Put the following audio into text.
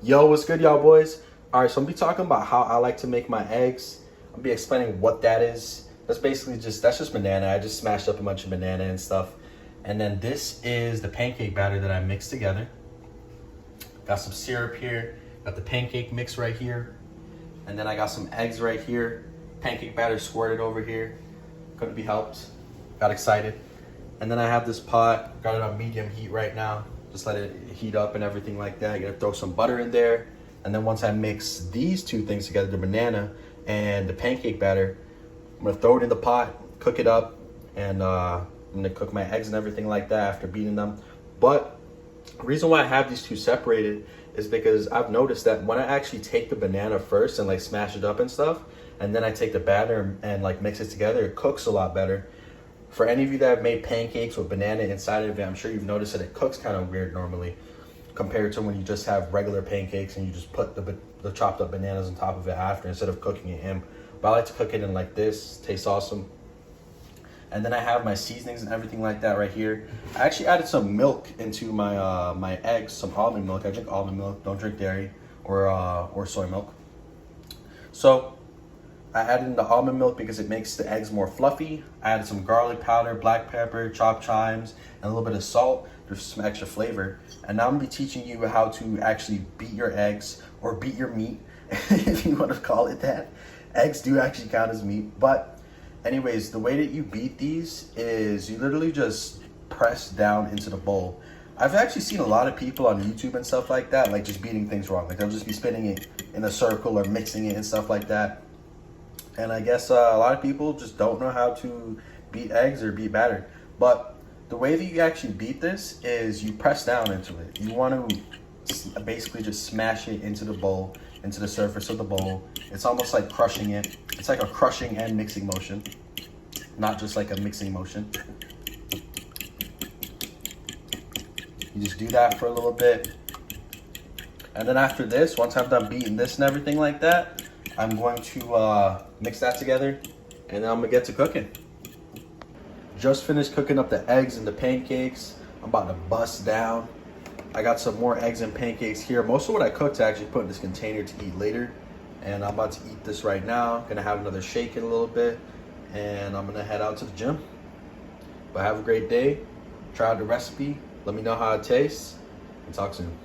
Yo, what's good, y'all boys? All right, so I'm gonna be talking about how I like to make my eggs. I'll be explaining what that is. That's just banana. I just smashed up a bunch of banana and stuff. And then this is the pancake batter that I mixed together. Got some syrup here, got the pancake mix right here. And then I got some eggs right here. Pancake batter squirted over here. Couldn't be helped. Got excited. And then I have this pot, got it on medium heat right now. Just let it heat up and everything like that. You're gonna throw some butter in there. And then once I mix these two things together, the banana and the pancake batter, I'm gonna throw it in the pot, cook it up, and I'm gonna cook my eggs and everything like that after beating them. But the reason why I have these two separated is because I've noticed that when I actually take the banana first and like smash it up and stuff, and then I take the batter and like mix it together, it cooks a lot better. For any of you that have made pancakes with banana inside of it, I'm sure you've noticed that it cooks kind of weird normally compared to when you just have regular pancakes and you just put the chopped up bananas on top of it after instead of cooking it in. But I like to cook it in like this. Tastes awesome. And then I have my seasonings and everything like that right here. I actually added some milk into my my eggs, some almond milk. I drink almond milk, don't drink dairy or soy milk. So I added in the almond milk because it makes the eggs more fluffy. I added some garlic powder, black pepper, chopped chives, and a little bit of salt. There's some extra flavor. And now I'm gonna be teaching you how to actually beat your eggs or beat your meat, if you want to call it that. Eggs do actually count as meat. But anyways, the way that you beat these is you literally just press down into the bowl. I've actually seen a lot of people on YouTube and stuff like that, like just beating things wrong. Like they'll just be spinning it in a circle or mixing it and stuff like that. And I guess a lot of people just don't know how to beat eggs or beat batter. But the way that you actually beat this is you press down into it. You want to basically just smash it into the bowl, into the surface of the bowl. It's almost like crushing it. It's like a crushing and mixing motion, not just like a mixing motion. You just do that for a little bit. And then after this, once I'm done beating this and everything like that, I'm going to mix that together and then I'm gonna get to cooking. Just finished cooking up the eggs and the pancakes. I'm about to bust down. I got some more eggs and pancakes here. Most of what I cooked I actually put in this container to eat later. And I'm about to eat this right now. Gonna have another shake in a little bit. And I'm gonna head out to the gym. But have a great day. Try out the recipe. Let me know how it tastes. And talk soon.